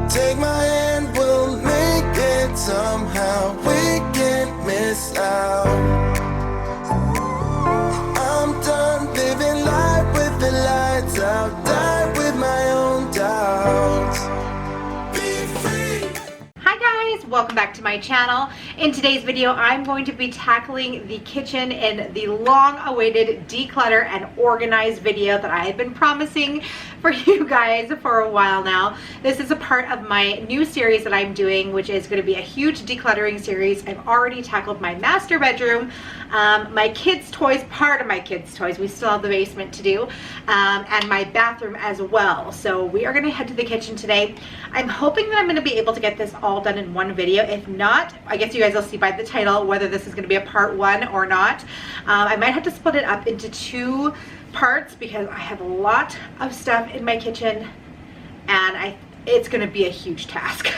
Take my hand, we'll make it somehow. We can't miss out. I'm done living life with the lights out. Die with my own doubts. Be free. Hi guys, welcome back to my channel. In today's video, I'm going to be tackling the kitchen in the long-awaited declutter and organize video that I have been promising for you guys for a while now. This is a part of my new series that I'm doing, which is going to be a huge decluttering series. I've already tackled my master bedroom, my kids' toys, part of my kids' toys. We still have the basement to do, and my bathroom as well. So we are going to head to the kitchen today. I'm hoping that I'm going to be able to get this all done in one video. If not, I guess you guys will see by the title whether this is going to be a part one or not. I might have to split it up into two parts because I have a lot of stuff in my kitchen and it's going to be a huge task.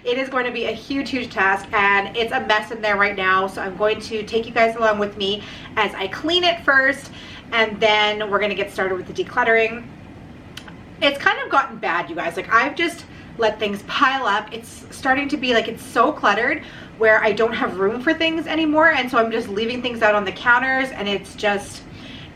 It is going to be a huge task, and it's a mess in there right now, so I'm going to take you guys along with me as I clean it first, and then we're going to get started with the decluttering. It's kind of gotten bad, you guys. Like, I've just let things pile up. It's starting to be like it's so cluttered where I don't have room for things anymore, and so I'm just leaving things out on the counters, and it's just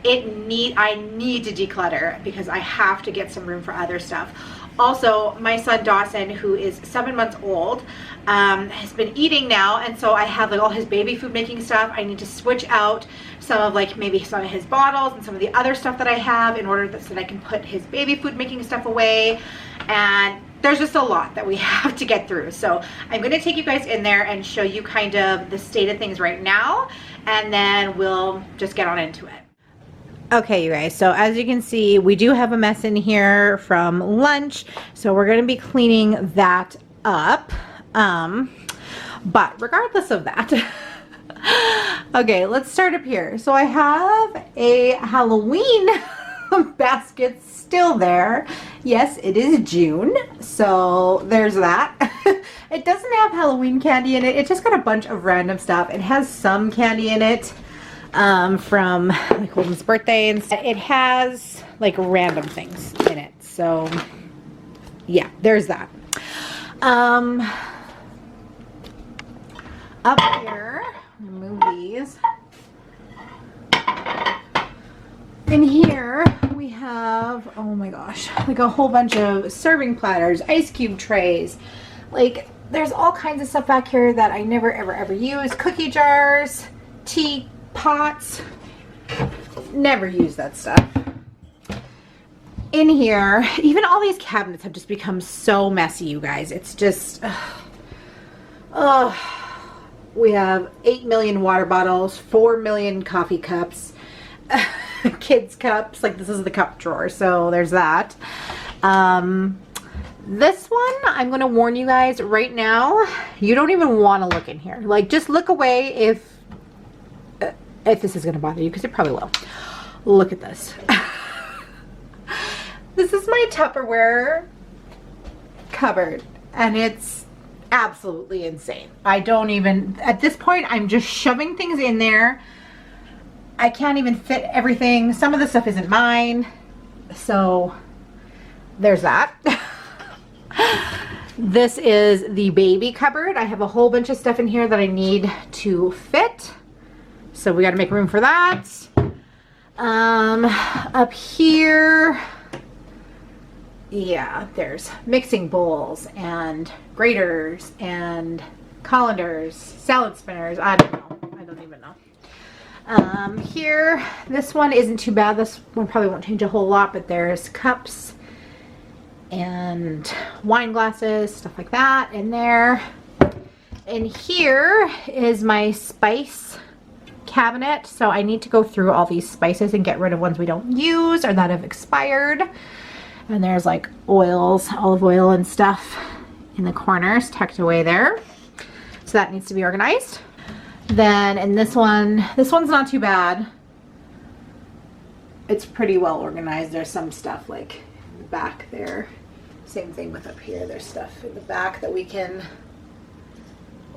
I need to declutter because I have to get some room for other stuff. Also, my son Dawson, who is 7 months old, has been eating now, and so I have like all his baby food making stuff. I need to switch out some of like maybe some of his bottles and some of the other stuff that I have in order so that I can put his baby food making stuff away. And there's just a lot that we have to get through. So I'm going to take you guys in there and show you kind of the state of things right now, and then we'll just get on into it. Okay, you guys, so as you can see, we do have a mess in here from lunch, so we're going to be cleaning that up. But regardless of that, okay, let's start up here. So I have a Halloween basket still there. Yes, it is June, so there's that. It doesn't have Halloween candy in it. It's just got a bunch of random stuff. It has some candy in it from like Holden's birthday, and it has like random things in it. So yeah, there's that. Up here, remove these. In here we have, oh my gosh, like a whole bunch of serving platters, ice cube trays. Like, there's all kinds of stuff back here that I never ever use. Cookie jars, tea pots, never use that stuff. In here, even all these cabinets have just become so messy, you guys. It's just, we have 8 million water bottles, 4 million coffee cups, kids cups. Like, this is the cup drawer, so there's that. This one, I'm going to warn you guys right now, you don't even want to look in here. Like, just look away if this is going to bother you, because it probably will. Look at this. This is my Tupperware cupboard, and it's absolutely insane. I don't even, at this point, I'm just shoving things in there. I can't even fit everything. Some of the stuff isn't mine, so there's that. This is the baby cupboard. I have a whole bunch of stuff in here that I need to fit, so we got to make room for that. Up here, yeah, there's mixing bowls and graters and colanders, salad spinners. I don't know. I don't even know. Here, this one isn't too bad. This one probably won't change a whole lot, but there's cups and wine glasses, stuff like that in there. And here is my spice cabinet, so I need to go through all these spices and get rid of ones we don't use or that have expired. And there's like oils, olive oil and stuff in the corners tucked away there, so that needs to be organized. Then in this one's not too bad. It's pretty well organized. There's some stuff like in the back there. Same thing with up here. There's stuff in the back that we can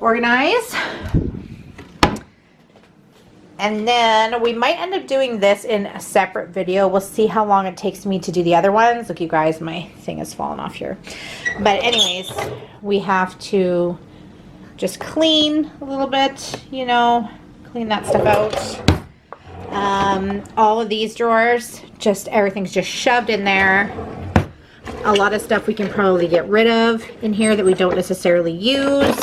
organize. And then we might end up doing this in a separate video. We'll see how long it takes me to do the other ones. Look, you guys, my thing has fallen off here. But anyways, we have to just clean a little bit, you know, clean that stuff out. All of these drawers, just everything's just shoved in there. A lot of stuff we can probably get rid of in here that we don't necessarily use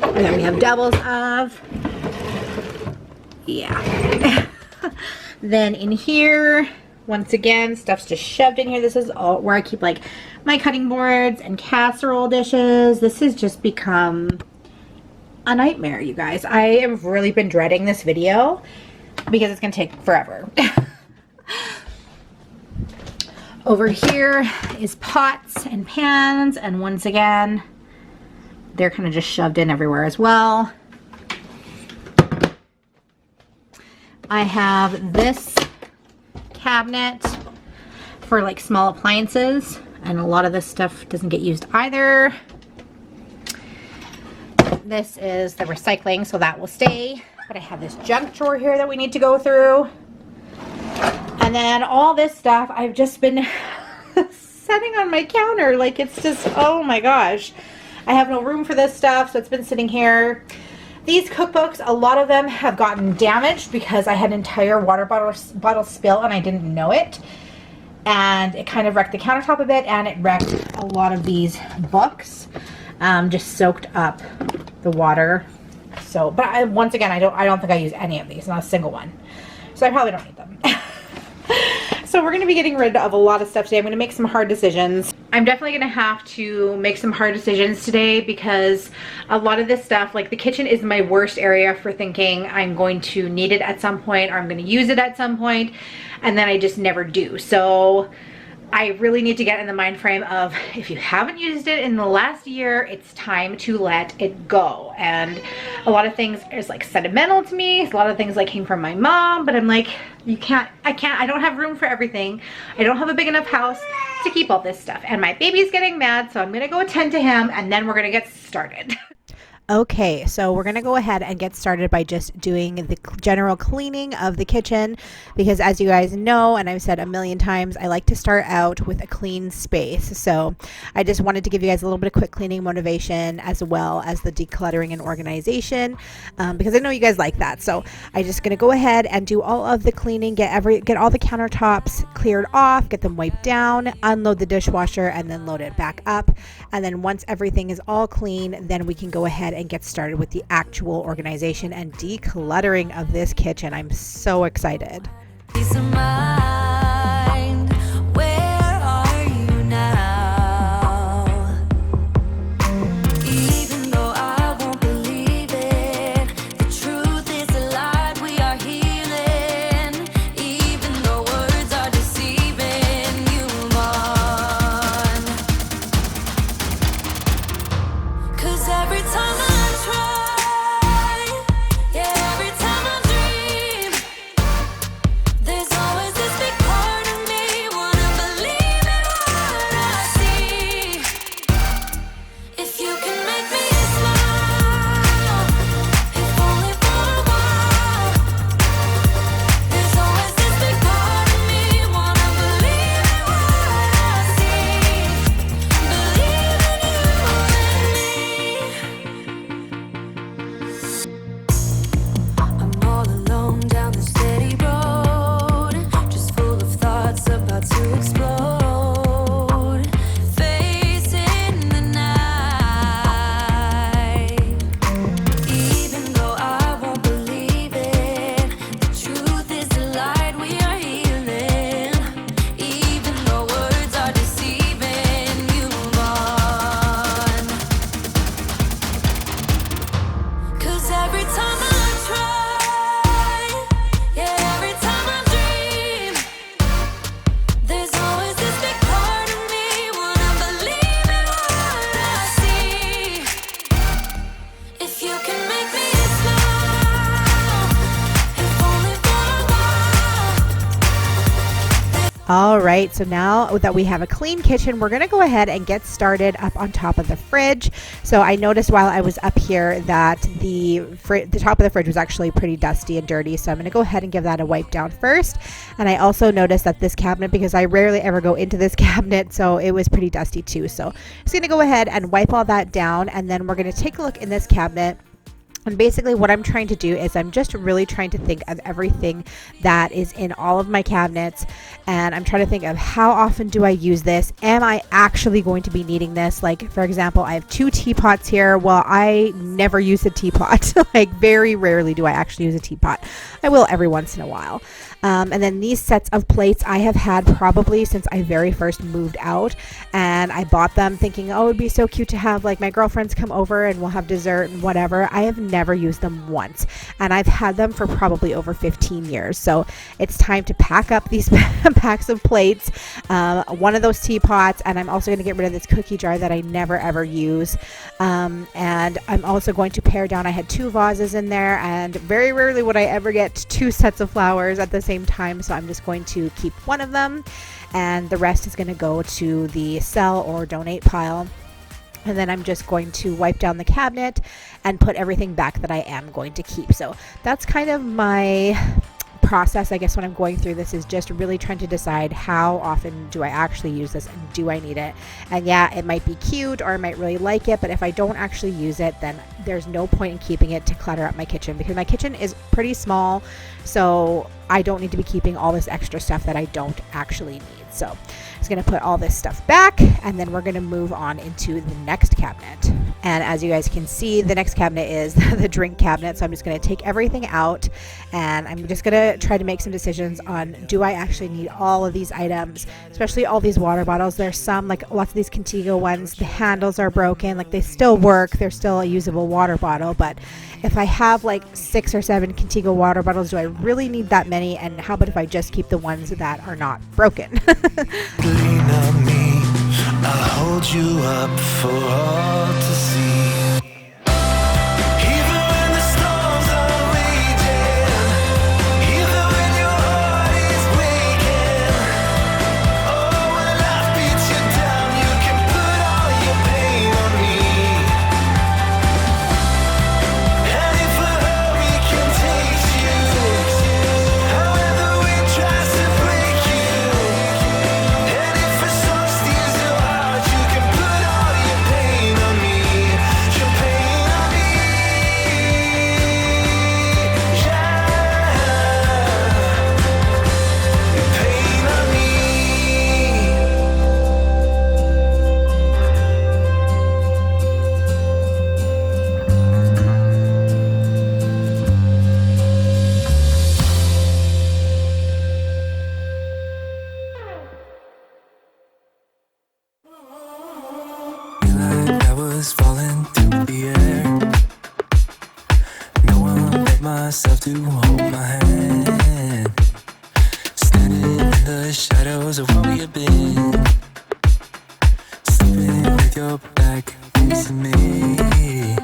or that we have doubles of. Yeah. Then in here, once again, stuff's just shoved in here. This is all where I keep like my cutting boards and casserole dishes. This has just become a nightmare, you guys. I have really been dreading this video because it's gonna take forever. Over here is pots and pans, and once again, they're kind of just shoved in everywhere as well. I have this cabinet for like small appliances, and a lot of this stuff doesn't get used either. This is the recycling, so that will stay. But I have this junk drawer here that we need to go through. And then all this stuff I've just been setting on my counter. Like, it's just, oh my gosh. I have no room for this stuff, so it's been sitting here. These cookbooks, a lot of them have gotten damaged because I had an entire water bottle spill and I didn't know it. And it kind of wrecked the countertop a bit, and it wrecked a lot of these books. Just soaked up the water. So, but once again, I don't think I use any of these, not a single one. So I probably don't need them. So we're going to be getting rid of a lot of stuff today. I'm going to make some hard decisions. I'm definitely going to have to make some hard decisions today because a lot of this stuff, like the kitchen is my worst area for thinking I'm going to need it at some point or I'm going to use it at some point, and then I just never do. So I really need to get in the mind frame of if you haven't used it in the last year, it's time to let it go. And a lot of things is like sentimental to me. A lot of things like came from my mom, but I'm like, I don't have room for everything. I don't have a big enough house to keep all this stuff. And my baby's getting mad, so I'm gonna go attend to him and then we're gonna get started. Okay, so we're going to go ahead and get started by just doing the general cleaning of the kitchen because, as you guys know, and I've said a million times, I like to start out with a clean space. So I just wanted to give you guys a little bit of quick cleaning motivation as well as the decluttering and organization because I know you guys like that. So I'm just going to go ahead and do all of the cleaning, get all the countertops cleared off, get them wiped down, unload the dishwasher, and then load it back up. And then once everything is all clean, then we can go ahead and get started with the actual organization and decluttering of this kitchen. I'm so excited. Peace of mind, where are you now? Even though I won't believe it, the truth is alive, we are healing. Even though words are deceiving, you on. 'Cause every time every time I dream, there's always this All right, so now that we have a clean kitchen, we're gonna go ahead and get started up on top of the fridge. So I noticed while I was up here that the top of the fridge was actually pretty dusty and dirty. So I'm gonna go ahead and give that a wipe down first. And I also noticed that this cabinet, because I rarely ever go into this cabinet, so it was pretty dusty too. So I'm just gonna go ahead and wipe all that down, and then we're gonna take a look in this cabinet. And basically what I'm trying to do is I'm just really trying to think of everything that is in all of my cabinets, and I'm trying to think of how often do I use this? Am I actually going to be needing this? Like, for example, I have 2 teapots here. Well, I never use a teapot. Like, very rarely do I actually use a teapot. I will every once in a while. And then these sets of plates I have had probably since I very first moved out, and I bought them thinking, oh, it'd be so cute to have like my girlfriends come over and we'll have dessert and whatever. I have never used them once, and I've had them for probably over 15 years. So it's time to pack up these packs of plates, one of those teapots, and I'm also going to get rid of this cookie jar that I never ever use. And I'm also going to pare down. I had 2 vases in there, and very rarely would I ever get 2 sets of flowers at the same time, so I'm just going to keep one of them, and the rest is going to go to the sell or donate pile. And then I'm just going to wipe down the cabinet and put everything back that I am going to keep. So that's kind of my process, I guess, when I'm going through this, is just really trying to decide how often do I actually use this and do I need it. And yeah, it might be cute or I might really like it, but if I don't actually use it, then there's no point in keeping it to clutter up my kitchen, because my kitchen is pretty small, so I don't need to be keeping all this extra stuff that I don't actually need. So I'm just going to put all this stuff back, and then we're going to move on into the next cabinet. And as you guys can see, the next cabinet is the drink cabinet. So I'm just going to take everything out, and I'm just going to try to make some decisions on, do I actually need all of these items, especially all these water bottles. There's some, like lots of these Contigo ones, the handles are broken, like they still work, they're still a usable water bottle, but if I have like 6 or 7 Contigo water bottles, do I really need that many? And how about if I just keep the ones that are not broken? Lean on me, I'll hold you up for all to see. Even when the storms are raging, even when your heart is breaking, oh, when life beats you down, you can put all your pain on me. And if a hurricane takes you, however it tries to break you, and if a song steals your heart, you can put all your pain on me. Your pain on me. Yeah. Your pain on me. Like I was falling through the air. No one but myself to hold my hand. Standing in the shadows of what we have been. Sleeping with your back facing me.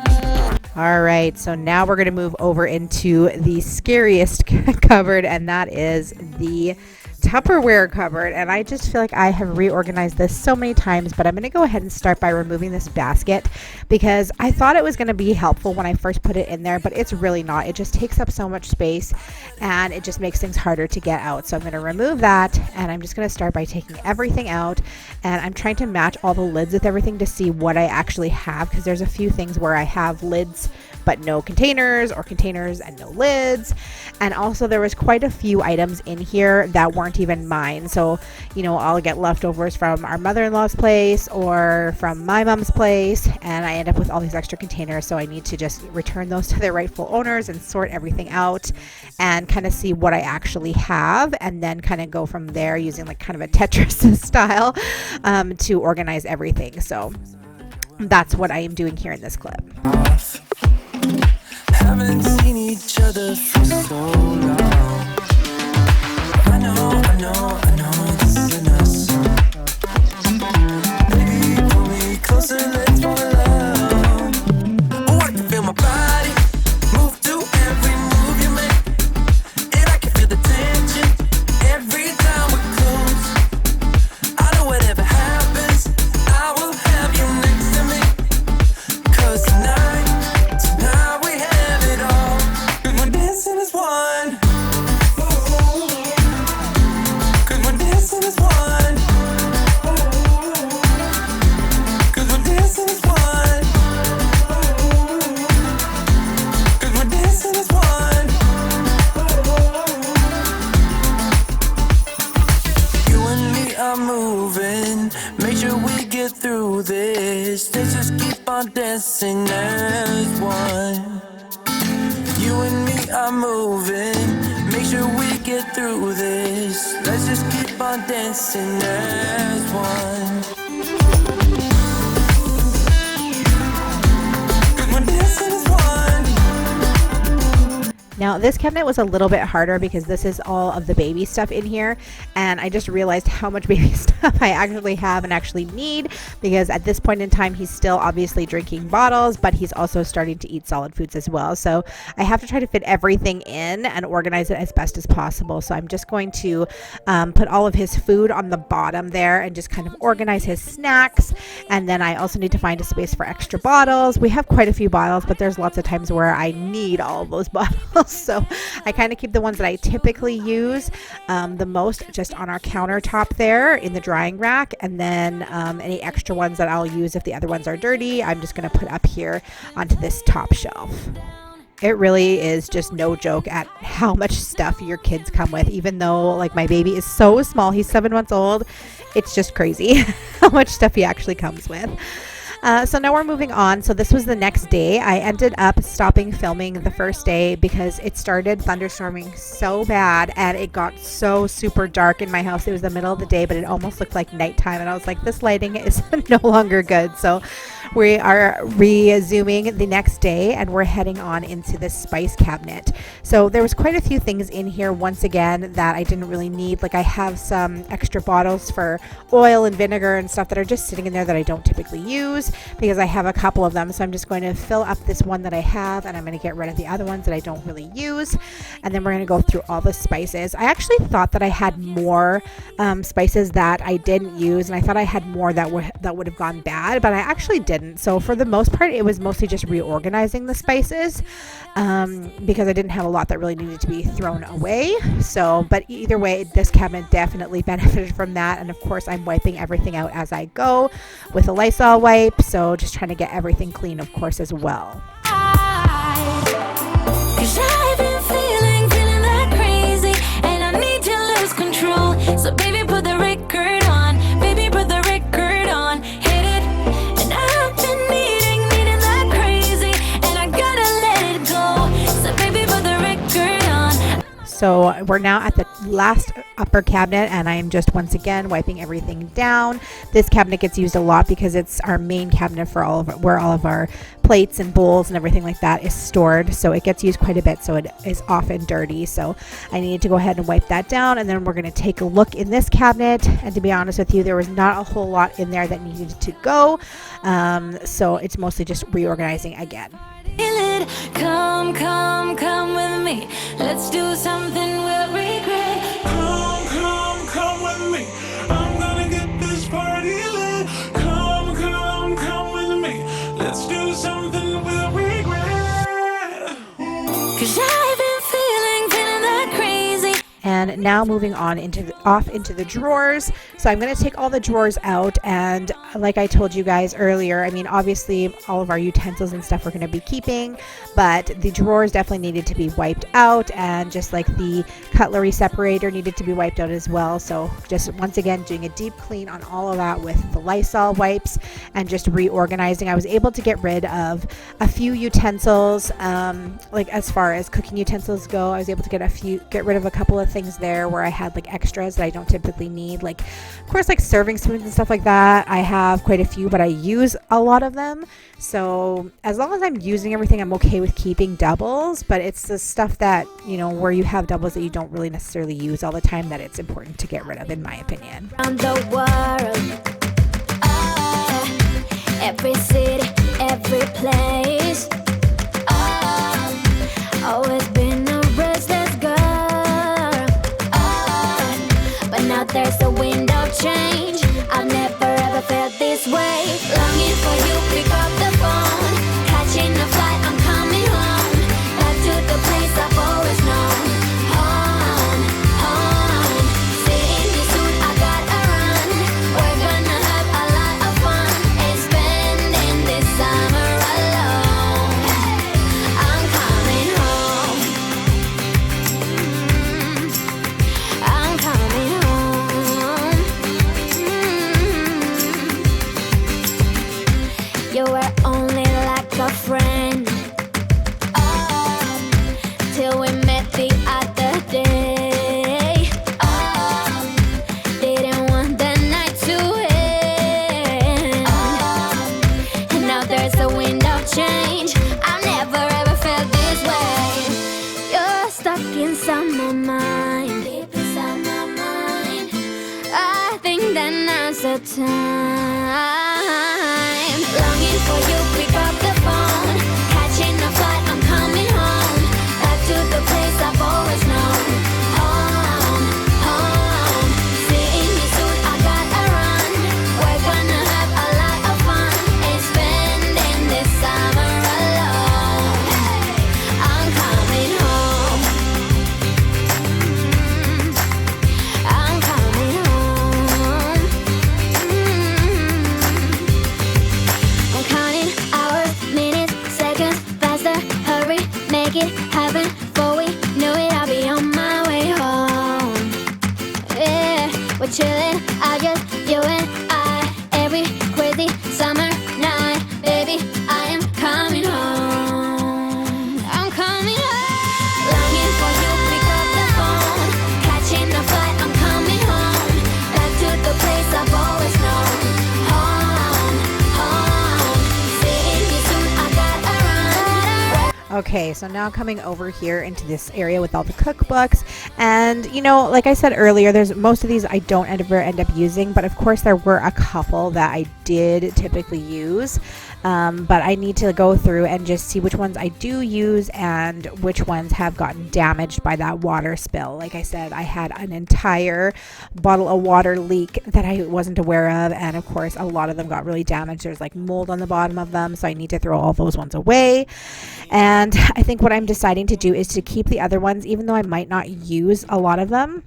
All right, so now we're going to move over into the scariest cupboard, and that is the Tupperware cupboard. And I just feel like I have reorganized this so many times, but I'm going to go ahead and start by removing this basket, because I thought it was going to be helpful when I first put it in there, but it's really not. It just takes up so much space, and it just makes things harder to get out. So I'm going to remove that, and I'm just going to start by taking everything out, and I'm trying to match all the lids with everything to see what I actually have, because there's a few things where I have lids but no containers, or containers and no lids. And also there was quite a few items in here that weren't even mine. So, you know, I'll get leftovers from our mother-in-law's place or from my mom's place, and I end up with all these extra containers. So I need to just return those to their rightful owners and sort everything out and kind of see what I actually have, and then kind of go from there using like kind of a Tetris style to organize everything. So that's what I am doing here in this clip. Haven't seen each other for so long. I know this isn't us. Baby, pull me closer, let's fall in love. Oh, I can feel my body move to every move you make, and I can feel the tension every time we're close. this. Let's just keep on dancing as one. You and me are moving. Make sure we get through this. Let's just keep on dancing as one. 'Cause we're dancing as one. Now this cabinet was a little bit harder because this is all of the baby stuff in here, and I just realized how much baby stuff I actually have and actually need, because at this point in time he's still obviously drinking bottles, but he's also starting to eat solid foods as well. So I have to try to fit everything in and organize it as best as possible. So I'm just going to put all of his food on the bottom there and just kind of organize his snacks. And then I also need to find a space for extra bottles. We have quite a few bottles, but there's lots of times where I need all of those bottles. So I kind of keep the ones that I typically use the most just on our countertop there in the drying rack, and then any extra ones that I'll use if the other ones are dirty, I'm just going to put up here onto this top shelf. It really is just no joke at how much stuff your kids come with, even though like my baby is so small, he's 7 months old. It's just crazy how much stuff he actually comes with. So now we're moving on. So this was the next day. I ended up stopping filming the first day because it started thunderstorming so bad and it got so super dark in my house. It was the middle of the day, but it almost looked like nighttime, and I was like, this lighting is no longer good. So we are resuming the next day and we're heading on into this spice cabinet. So there was quite a few things in here once again that I didn't really need. Like I have some extra bottles for oil and vinegar and stuff that are just sitting in there that I don't typically use, because I have a couple of them. So I'm just going to fill up this one that I have, and I'm going to get rid of the other ones that I don't really use. And then we're going to go through all the spices. I actually thought that I had more spices that I didn't use, and I thought I had more that would have gone bad, but I actually didn't. So for the most part, it was mostly just reorganizing the spices because I didn't have a lot that really needed to be thrown away. So, but either way, this cabinet definitely benefited from that. And of course, I'm wiping everything out as I go with a Lysol wipe. So just trying to get everything clean, of course, as well. 'Cause I've been feeling that crazy, and I need to lose control. So baby, put the record on. Baby, put the record on. Hit it. And I've been needing that crazy, and I gotta let it go. So baby, put the record on. So we're now at the last upper cabinet, and I'm just once again wiping everything down. This cabinet gets used a lot because it's our main cabinet for where all of our plates and bowls and everything like that is stored. So it gets used quite a bit, so it is often dirty. So I needed to go ahead and wipe that down, and then we're going to take a look in this cabinet. And to be honest with you, there was not a whole lot in there that needed to go. So it's mostly just reorganizing again. Come, come, come with me. Let's do something we'll regret. Come with me. I'm gonna get this party lit. Come with me. Let's do something we'll regret. 'Cause I've been feeling that crazy. And now moving on off into the drawers. So I'm going to take all the drawers out, and like I told you guys earlier, I mean, obviously all of our utensils and stuff we're going to be keeping, but the drawers definitely needed to be wiped out, and just like the cutlery separator needed to be wiped out as well. So just once again doing a deep clean on all of that with the Lysol wipes and just reorganizing. I was able to get rid of a few utensils, like as far as cooking utensils go. I was able to get rid of a couple of things there where I had like extras that I don't typically need, like of course like serving spoons and stuff like that. I have quite a few, but I use a lot of them. So as long as I'm using everything, I'm okay with keeping doubles, but it's the stuff that, you know, where you have doubles that you don't really necessarily use all the time that it's important to get rid of, in my opinion. Around the world, every city, every place. Always been a restless girl. But now there's a wind of change. I've never ever felt this way. Longing for you, pick up the phone. Catching a flight, I'm coming home. Back to the place I've always known. Home, home. Seeing you soon, I gotta run. We're gonna have a lot of fun and spending this summer alone. you were only like a friend. Till we met the other day. Didn't want the night to end. And now there's a wind of change. I never ever felt this way. You're stuck inside my mind, deep inside my mind. I think that now's the time. Longing for you, pick up the phone. Catching a flight, I'm coming home. Back to the place I've always known. Home, home. Seeing you soon, I gotta run. We're gonna have a lot of fun. Ain't spending this summer alone. I'm coming home. I'm coming home. I'm counting hours, minutes, seconds, faster. Hurry, make it happen. Before we knew it, I'll be on my way home. Yeah, we're chilling, I just, you and I. Every crazy summer night, baby, I am coming home. I'm coming home. Longing for you, pick up the phone. Catching a flight, I'm coming home. Back to the place I've always known. Home, home. Seeing you soon, I gotta run. Okay, so now coming over here into this area with all the cookbooks, and you know, like I said earlier, there's most of these I don't ever end up using, but of course there were a couple that I did typically use, but I need to go through and just see which ones I do use and which ones have gotten damaged by that water spill. Like I said, I had an entire bottle of water leak that I wasn't aware of, and of course a lot of them got really damaged. There's like mold on the bottom of them, so I need to throw all those ones away. And I think what I'm deciding to do is to keep the other ones, even though I might not use a lot of them.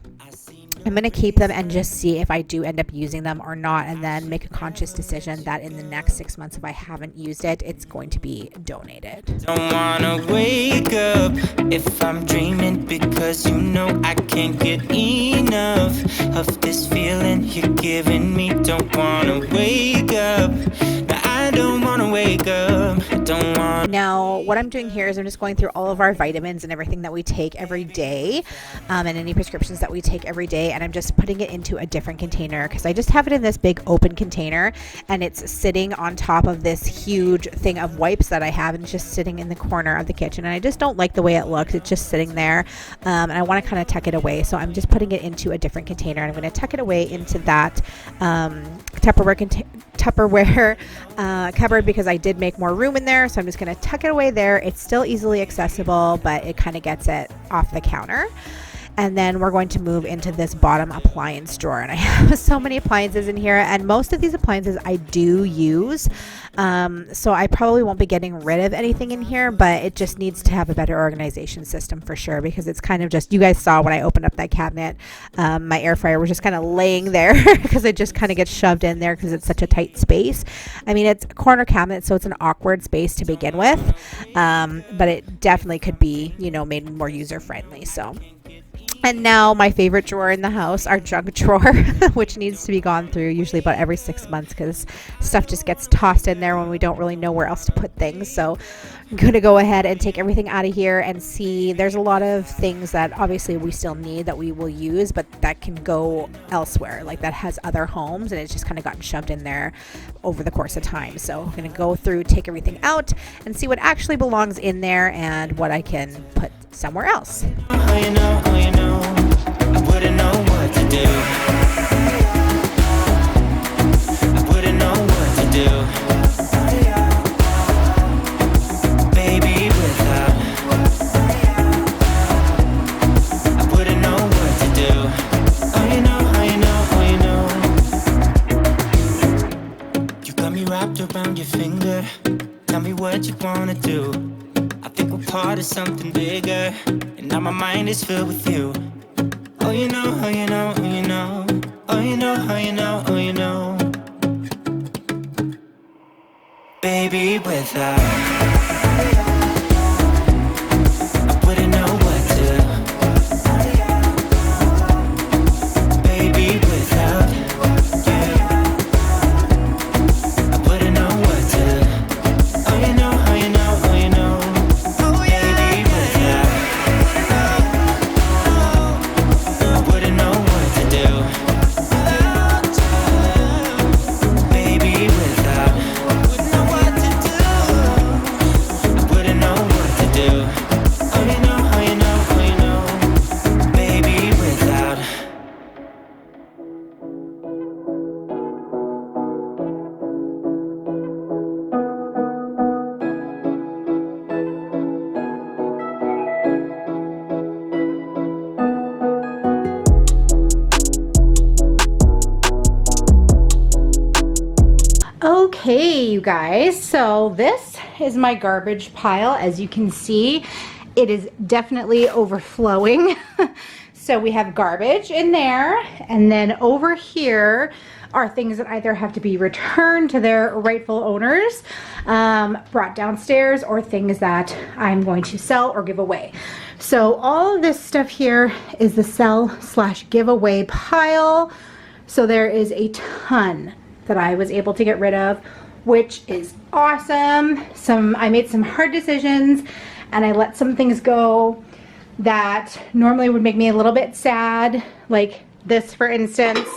I'm going to keep them and just see if I do end up using them or not, and then make a conscious decision that in the next 6 months, if I haven't used it, it's going to be donated. Don't wanna wake up if I'm dreaming, because you know I can't get enough of this feeling you're giving me. Don't wanna wake up. No, I don't wanna wake up. I don't want. Now, what I'm doing here is I'm just going through all of our vitamins and everything that we take every day, and any prescriptions that we take every day, and I'm just putting it into a different container because I just have it in this big open container, and it's sitting on top of this huge thing of wipes that I have, and it's just sitting in the corner of the kitchen, and I just don't like the way it looks. It's just sitting there, and I want to kind of tuck it away, so I'm just putting it into a different container, and I'm going to tuck it away into that Tupperware cupboard, because I did make more room in there, so I'm just going to tuck it away there. It's still easily accessible, but it kind of gets it off the counter. And then we're going to move into this bottom appliance drawer, and I have so many appliances in here, and most of these appliances I do use, so I probably won't be getting rid of anything in here, but it just needs to have a better organization system for sure, because it's kind of just, you guys saw when I opened up that cabinet, my air fryer was just kind of laying there because it just kind of gets shoved in there because it's such a tight space. I mean, it's a corner cabinet, so it's an awkward space to begin with, but it definitely could be, you know, made more user friendly. So. And now my favorite drawer in the house, our junk drawer, which needs to be gone through usually about every 6 months, because stuff just gets tossed in there when we don't really know where else to put things. So I'm going to go ahead and take everything out of here and see. There's a lot of things that obviously we still need that we will use, but that can go elsewhere, like that has other homes, and it's just kind of gotten shoved in there over the course of time. So I'm going to go through, take everything out, and see what actually belongs in there and what I can put somewhere else. Oh, you know, I wouldn't know what to do. I wouldn't know what to do. Baby, without. I wouldn't know what to do. Oh, you know. You got me wrapped around your finger. Tell me what you wanna do. I think we're part of something bigger, and now my mind is filled with you. Oh, you know, oh, you know, oh, you know. Oh, you know, oh, you know, oh, you know. Baby, without, I wouldn't know what to. Baby, without you, I wouldn't know what to. Okay, you guys, so this is my garbage pile. As you can see, it is definitely overflowing. So we have garbage in there, and then over here are things that either have to be returned to their rightful owners, brought downstairs, or things that I'm going to sell or give away. So all of this stuff here is the sell/giveaway pile. So there is a ton that I was able to get rid of, which is awesome. I made some hard decisions, and I let some things go that normally would make me a little bit sad, like this, for instance.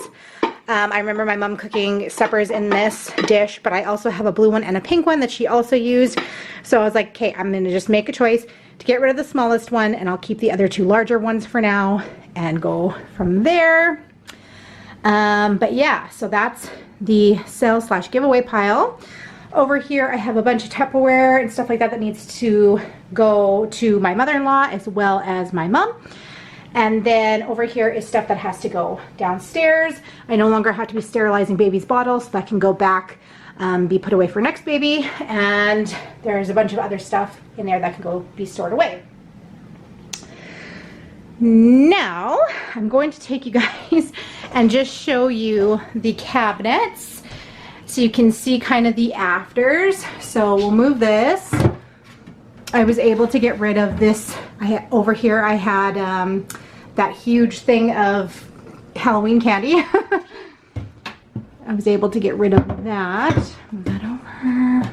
I remember my mom cooking suppers in this dish, but I also have a blue one and a pink one that she also used. So I was like, okay, I'm gonna just make a choice to get rid of the smallest one, and I'll keep the other two larger ones for now and go from there. But yeah, so that's the sell/giveaway pile. Over here I have a bunch of Tupperware and stuff like that that needs to go to my mother-in-law as well as my mom. And then over here is stuff that has to go downstairs. I no longer have to be sterilizing baby's bottles, so that can go back, be put away for next baby. And there's a bunch of other stuff in there that can go be stored away. Now I'm going to take you guys and just show you the cabinets so you can see kind of the afters. So we'll move this. I was able to get rid of this. Over here I had that huge thing of Halloween candy. I was able to get rid of that. Move that over.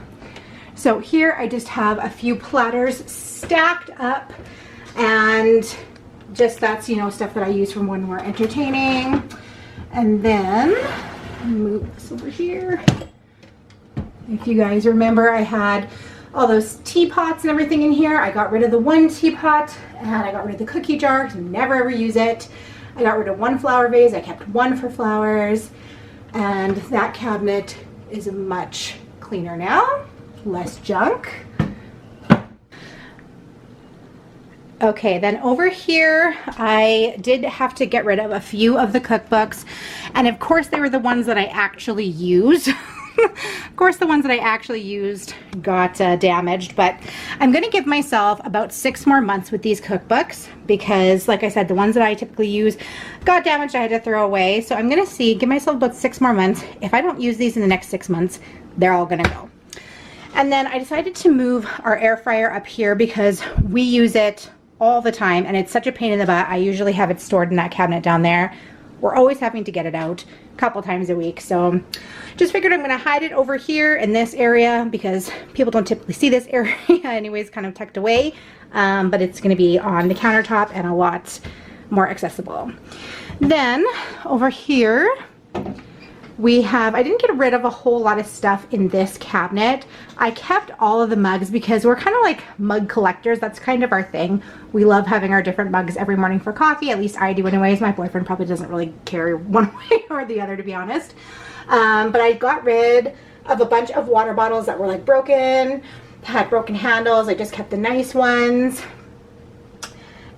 So here I just have a few platters stacked up, and just that's, you know, stuff that I use from when we're entertaining. And then move this over here. If you guys remember, I had all those teapots and everything in here. I got rid of the one teapot, and I got rid of the cookie jar to never ever use it. I got rid of one flower vase. I kept one for flowers, and that cabinet is much cleaner now, less junk. Okay, then over here I did have to get rid of a few of the cookbooks, and of course they were the ones that I actually used. Of course the ones that I actually used got damaged, but I'm going to give myself about 6 more months with these cookbooks because, like I said, the ones that I typically use got damaged. I had to throw away. So I'm going to give myself about 6 more months. If I don't use these in the next 6 months, they're all going to go. And then I decided to move our air fryer up here because we use it all the time and it's such a pain in the butt. I usually have it stored in that cabinet down there. We're always having to get it out a couple times a week. So just figured I'm going to hide it over here in this area because people don't typically see this area anyways, kind of tucked away. But it's going to be on the countertop and a lot more accessible. Then over here I didn't get rid of a whole lot of stuff in this cabinet. I kept all of the mugs because we're kind of like mug collectors. That's kind of our thing. We love having our different mugs every morning for coffee. At least I do anyways. My boyfriend probably doesn't really care one way or the other, to be honest. But I got rid of a bunch of water bottles that were like broken, had broken handles. I just kept the nice ones.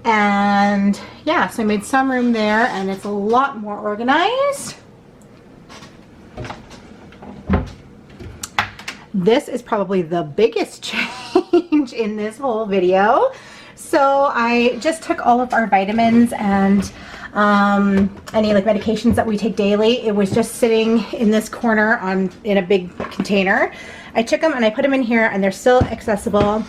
And yeah, so I made some room there and it's a lot more organized. This is probably the biggest change in this whole video. So I just took all of our vitamins and any like medications that we take daily. It was just sitting in this corner in a big container. I took them and I put them in here and they're still accessible.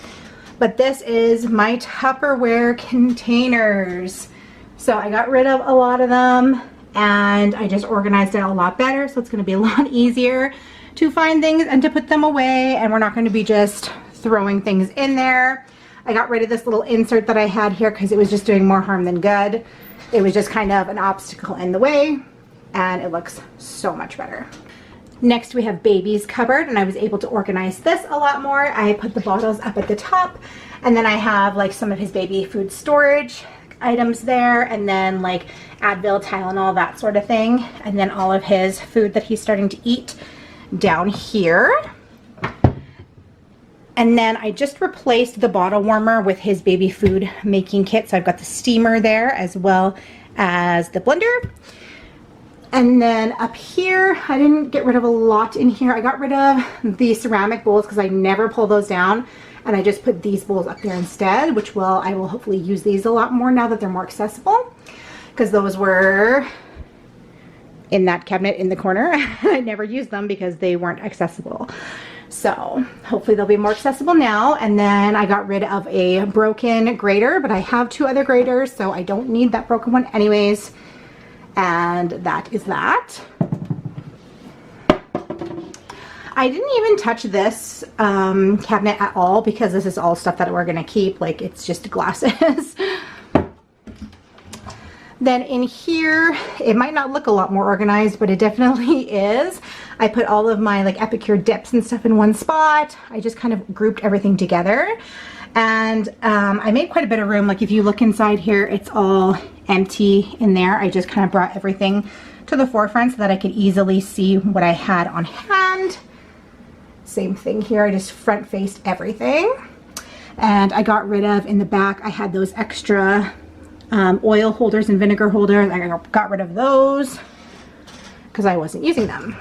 But this is my Tupperware containers. So I got rid of a lot of them and I just organized it a lot better. So it's going to be a lot easier to find things and to put them away, and we're not going to be just throwing things in there. I got rid of this little insert that I had here because it was just doing more harm than good. It was just kind of an obstacle in the way, and it looks so much better. Next we have baby's cupboard, and I was able to organize this a lot more. I put the bottles up at the top, and then I have like some of his baby food storage items there, and then like Advil, Tylenol, that sort of thing, and then all of his food that he's starting to eat down here. And then I just replaced the bottle warmer with his baby food making kit. So I've got the steamer there as well as the blender. And then up here, I didn't get rid of a lot in here. I got rid of the ceramic bowls because I never pull those down. And I just put these bowls up there instead, which I will hopefully use these a lot more now that they're more accessible. Because those were in that cabinet in the corner. I never used them because they weren't accessible. So hopefully they'll be more accessible now. And then I got rid of a broken grater, but I have 2 other graters, so I don't need that broken one anyways. And that is that. I didn't even touch this cabinet at all because this is all stuff that we're gonna keep. Like, it's just glasses. Then in here, it might not look a lot more organized, but it definitely is. I put all of my like Epicure dips and stuff in one spot. I just kind of grouped everything together. And I made quite a bit of room. Like if you look inside here, it's all empty in there. I just kind of brought everything to the forefront so that I could easily see what I had on hand. Same thing here, I just front faced everything. And I got rid of, in the back, I had those extra oil holders and vinegar holders. I got rid of those because I wasn't using them.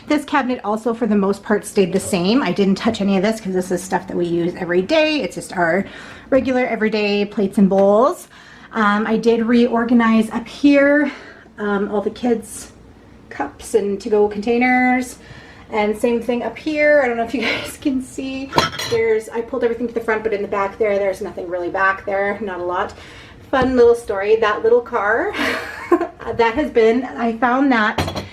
This cabinet also for the most part stayed the same. I didn't touch any of this because this is stuff that we use every day. It's just our regular everyday plates and bowls. I did reorganize up here all the kids' cups and to-go containers. And same thing up here. I don't know if you guys can see. I pulled everything to the front, but in the back there's nothing really back there. Not a lot. Fun little story. That little car, I found that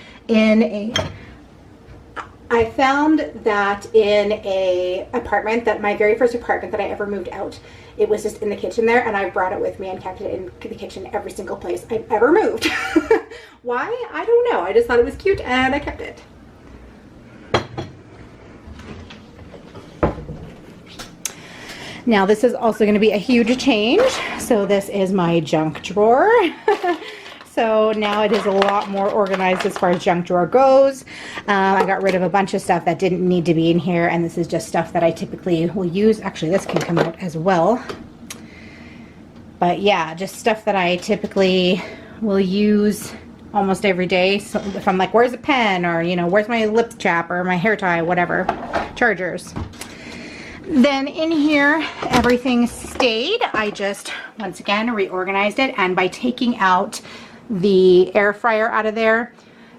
in a apartment, that my very first apartment that I ever moved out. It was just in the kitchen there, and I brought it with me and kept it in the kitchen every single place I've ever moved. Why? I don't know. I just thought it was cute and I kept it. Now this is also going to be a huge change. So this is my junk drawer. So now it is a lot more organized as far as junk drawer goes. I got rid of a bunch of stuff that didn't need to be in here, and this is just stuff that I typically will use. Actually, this can come out as well. But yeah, just stuff that I typically will use almost every day. So if I'm like, where's a pen, or you know, where's my lip chap or my hair tie, whatever, chargers. Then in here, everything stayed. I just, once again, reorganized it, and by taking out the air fryer out of there,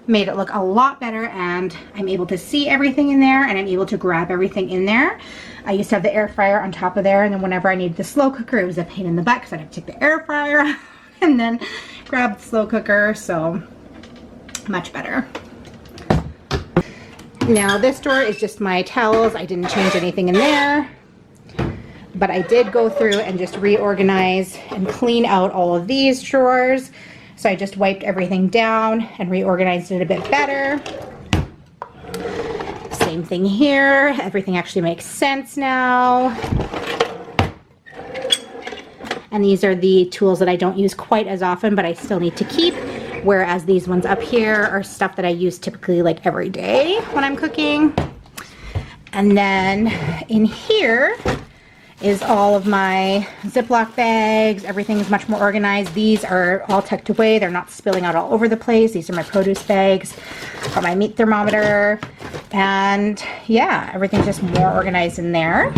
made it look a lot better, and I'm able to see everything in there, and I'm able to grab everything in there. I used to have the air fryer on top of there, and then whenever I needed the slow cooker, it was a pain in the butt because I'd have to take the air fryer and then grab the slow cooker, so much better. Now this drawer is just my towels. I didn't change anything in there, but I did go through and just reorganize and clean out all of these drawers. So I just wiped everything down and reorganized it a bit better. Same thing here. Everything actually makes sense now. And these are the tools that I don't use quite as often, but I still need to keep. Whereas these ones up here are stuff that I use typically like every day when I'm cooking. And then in here is all of my Ziploc bags. Everything is much more organized. These are all tucked away. They're not spilling out all over the place. These are my produce bags. Got my meat thermometer. And yeah, everything's just more organized in there.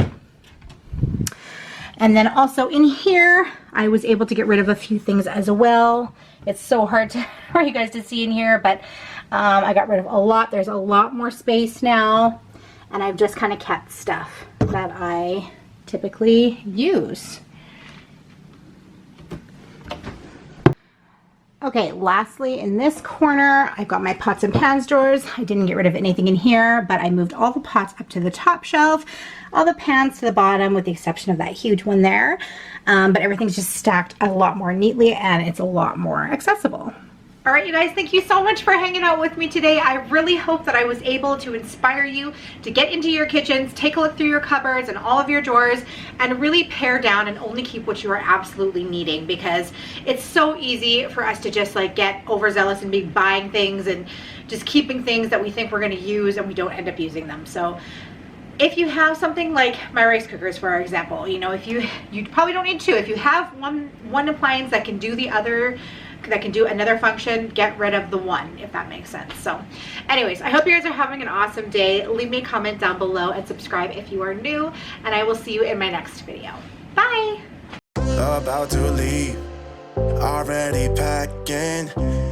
And then also in here, I was able to get rid of a few things as well. It's so hard for you guys to see in here, but I got rid of a lot. There's a lot more space now, and I've just kind of kept stuff that I typically use. Okay, lastly, in this corner, I've got my pots and pans drawers. I didn't get rid of anything in here, but I moved all the pots up to the top shelf, all the pans to the bottom, with the exception of that huge one there. But everything's just stacked a lot more neatly, and it's a lot more accessible. All right, you guys, thank you so much for hanging out with me today. I really hope that I was able to inspire you to get into your kitchens, take a look through your cupboards and all of your drawers, and really pare down and only keep what you are absolutely needing, because it's so easy for us to just like get overzealous and be buying things and just keeping things that we think we're going to use and we don't end up using them. So if you have something like my rice cookers, for example, you know, if you probably don't need two. If you have one appliance that can do the other that can do another function, get rid of the one, if that makes sense. So anyways, I hope you guys are having an awesome day. Leave me a comment down below and subscribe if you are new, and I will see you in my next video. Bye. About to leave, already packing.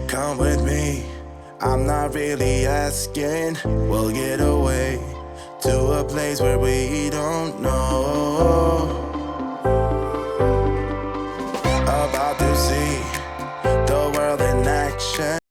Come with me, I'm not really asking. We'll get away to a place where we don't know.